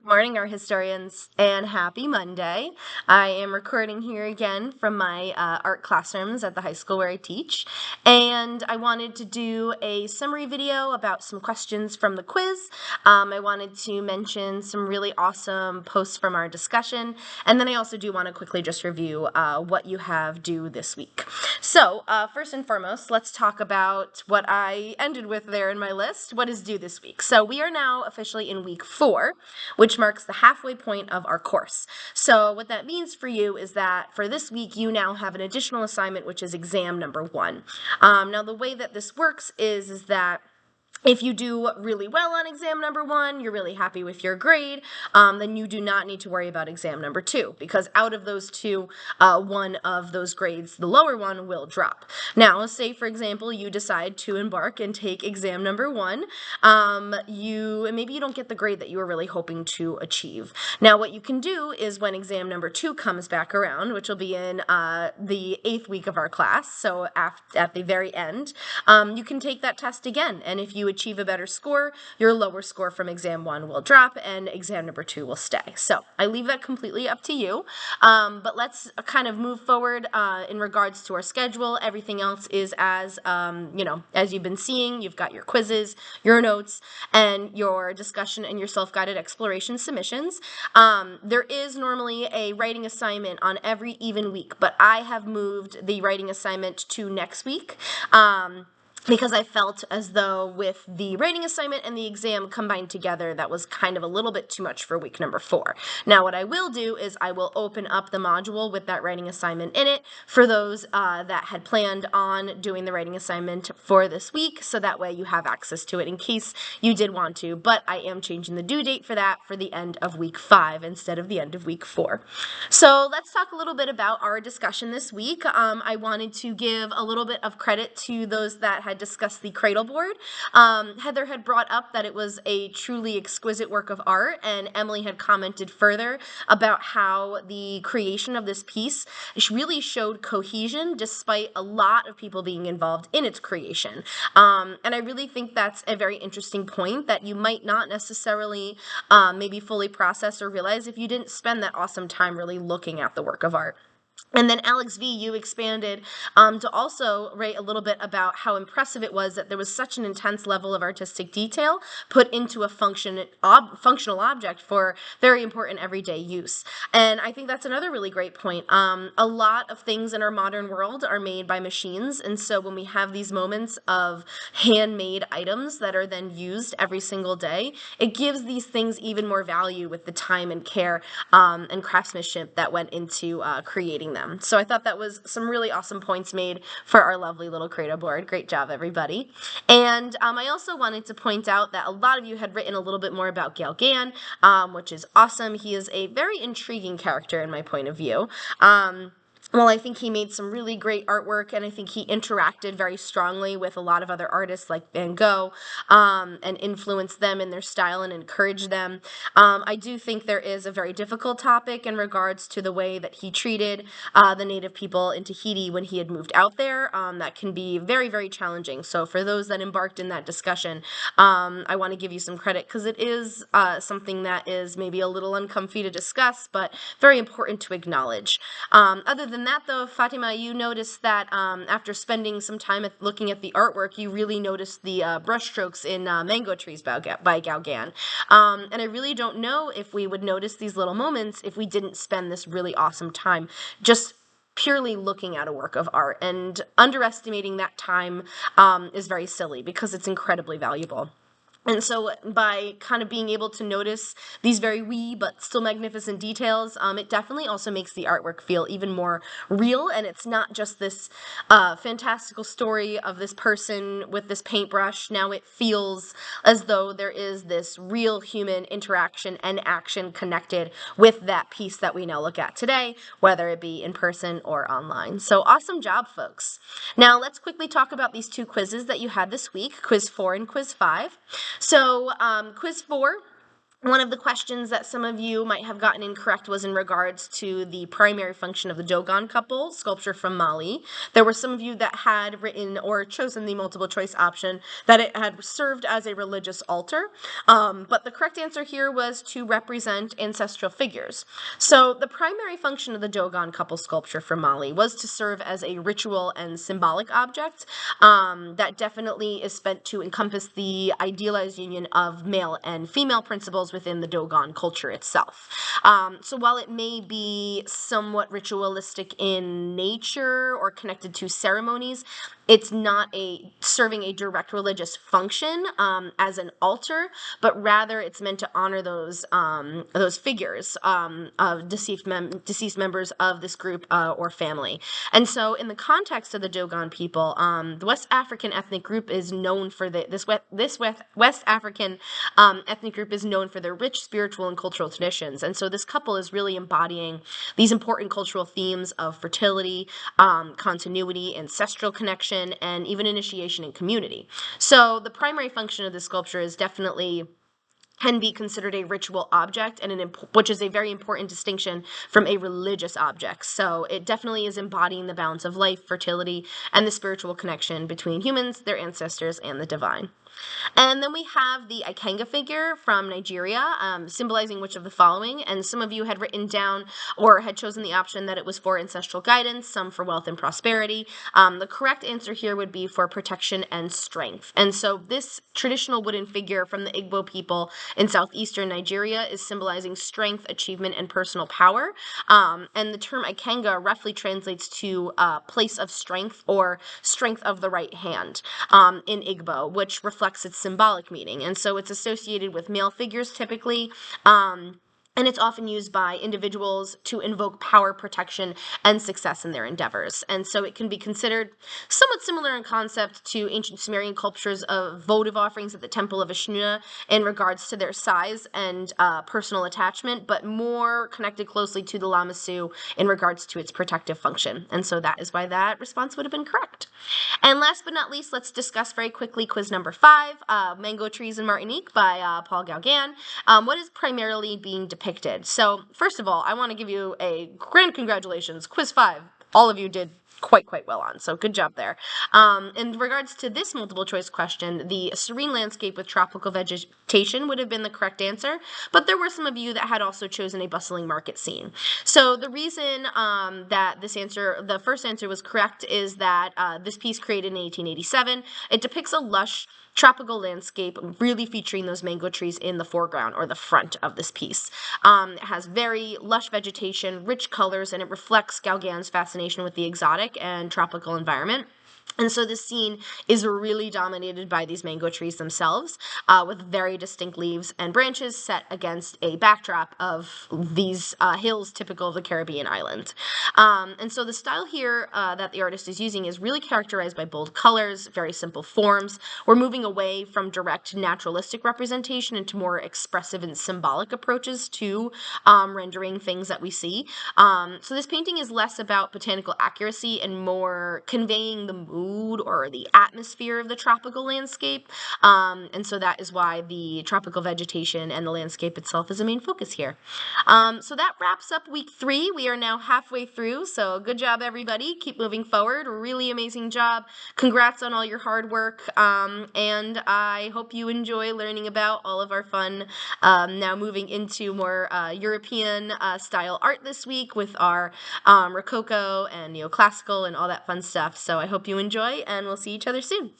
Morning, art historians, and happy Monday. I am recording here again from my art classrooms at the high school where I teach, and I wanted to do a summary video about some questions from the quiz. I wanted to mention some really awesome posts from our discussion, and then I also do want to quickly just review what you have due this week. So, first and foremost, let's talk about what I ended with there in my list. What is due this week? So, we are now officially in week 4, which marks the halfway point of our course. So what that means for you is that for this week, you now have an additional assignment, which is exam number 1. Now, the way that this works is that if you do really well on exam number 1, you're really happy with your grade, then you do not need to worry about exam number 2, because out of those two, one of those grades, the lower one, will drop. Now, say for example, you decide to embark and take exam number 1, maybe you don't get the grade that you were really hoping to achieve. Now, what you can do is when exam number 2 comes back around, which will be in the 8th week of our class, so at the very end, you can take that test again, and if you achieve a better score, your lower score from exam 1 will drop and exam number 2 will stay. So I leave that completely up to you, but let's kind of move forward in regards to our schedule. Everything else is as you've been seeing. You've got your quizzes, your notes, and your discussion and your self-guided exploration submissions. There is normally a writing assignment on every even week, but I have moved the writing assignment to next week. Because I felt as though with the writing assignment and the exam combined together, that was kind of a little bit too much for week number 4. Now, what I will do is I will open up the module with that writing assignment in it for those that had planned on doing the writing assignment for this week, so that way you have access to it in case you did want to, but I am changing the due date for that for the end of week 5 instead of the end of week 4. So let's talk a little bit about our discussion this week. I wanted to give a little bit of credit to those that had discussed the Cradleboard. Heather had brought up that it was a truly exquisite work of art, and Emily had commented further about how the creation of this piece really showed cohesion despite a lot of people being involved in its creation. And I really think that's a very interesting point that you might not necessarily maybe fully process or realize if you didn't spend that awesome time really looking at the work of art. And then Alex V, you expanded to also write a little bit about how impressive it was that there was such an intense level of artistic detail put into a functional object for very important everyday use. And I think that's another really great point. A lot of things in our modern world are made by machines, and so when we have these moments of handmade items that are then used every single day, it gives these things even more value with the time and care and craftsmanship that went into creating them. So I thought that was some really awesome points made for our lovely little Cradleboard. Great job, everybody. And I also wanted to point out that a lot of you had written a little bit more about Gail Gann, which is awesome. He is a very intriguing character in my point of view. Well, I think he made some really great artwork, and I think he interacted very strongly with a lot of other artists like Van Gogh, and influenced them in their style and encouraged them. I do think there is a very difficult topic in regards to the way that he treated the native people in Tahiti when he had moved out there. That can be very, very challenging. So for those that embarked in that discussion, I want to give you some credit because it is something that is maybe a little uncomfy to discuss, but very important to acknowledge. Other than that, though, Fatima, you noticed that after spending some time looking at the artwork, you really noticed the brushstrokes in Mango Trees by Gauguin. And I really don't know if we would notice these little moments if we didn't spend this really awesome time just purely looking at a work of art. And underestimating that time is very silly because it's incredibly valuable. And so by kind of being able to notice these very wee but still magnificent details, it definitely also makes the artwork feel even more real, and it's not just this fantastical story of this person with this paintbrush. Now it feels as though there is this real human interaction and action connected with that piece that we now look at today, whether it be in person or online. So awesome job, folks. Now let's quickly talk about these 2 quizzes that you had this week, Quiz 4 and Quiz 5. So, Quiz 4 One of the questions that some of you might have gotten incorrect was in regards to the primary function of the Dogon couple sculpture from Mali. There were some of you that had written or chosen the multiple choice option that it had served as a religious altar, but the correct answer here was to represent ancestral figures. So the primary function of the Dogon couple sculpture from Mali was to serve as a ritual and symbolic object that definitely is meant to encompass the idealized union of male and female principles within the Dogon culture itself. So while it may be somewhat ritualistic in nature or connected to ceremonies, it's not serving a direct religious function as an altar, but rather it's meant to honor those figures of deceased members of this group or family. And so, in the context of the Dogon people, the West African ethnic group is known for this West African ethnic group is known for their rich spiritual and cultural traditions. And so, this couple is really embodying these important cultural themes of fertility, continuity, ancestral connection, and even initiation in community. So the primary function of this sculpture is definitely can be considered a ritual object, and which is a very important distinction from a religious object. So it definitely is embodying the balance of life, fertility, and the spiritual connection between humans, their ancestors, and the divine. And then we have the Ikenga figure from Nigeria, symbolizing which of the following. And some of you had written down or had chosen the option that it was for ancestral guidance, some for wealth and prosperity. The correct answer here would be for protection and strength. And so this traditional wooden figure from the Igbo people in southeastern Nigeria is symbolizing strength, achievement, and personal power. And the term Ikenga roughly translates to place of strength or strength of the right hand in Igbo, which reflects its symbolic meaning. And so it's associated with male figures typically. And it's often used by individuals to invoke power, protection, and success in their endeavors. And so it can be considered somewhat similar in concept to ancient Sumerian cultures of votive offerings at the Temple of Ashnu in regards to their size and personal attachment, but more connected closely to the Lamassu in regards to its protective function. And so that is why that response would have been correct. And last but not least, let's discuss very quickly quiz number 5, Mango Trees in Martinique by Paul Gauguin. What is primarily being depicted? So first of all, I want to give you a grand congratulations. Quiz 5, all of you did quite well on, so good job there. In regards to this multiple choice question, the serene landscape with tropical vegetation would have been the correct answer, but there were some of you that had also chosen a bustling market scene. So the reason that the first answer was correct is that this piece created in 1887, it depicts a lush tropical landscape, really featuring those mango trees in the foreground or the front of this piece. It has very lush vegetation, rich colors, and it reflects Gauguin's fascination with the exotic and tropical environment. And so this scene is really dominated by these mango trees themselves, with very distinct leaves and branches set against a backdrop of these hills typical of the Caribbean island. And so the style here that the artist is using is really characterized by bold colors, very simple forms. We're moving away from direct naturalistic representation into more expressive and symbolic approaches to rendering things that we see. So this painting is less about botanical accuracy and more conveying the mood or the atmosphere of the tropical landscape. And so that is why the tropical vegetation and the landscape itself is a main focus here. So that wraps up week 3. We are now halfway through, so good job everybody. Keep moving forward. Really amazing job. Congrats on all your hard work. And I hope you enjoy learning about all of our fun now moving into more European style art this week with our Rococo and neoclassical and all that fun stuff. So I hope you enjoy, and we'll see each other soon.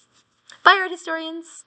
Bye, art historians!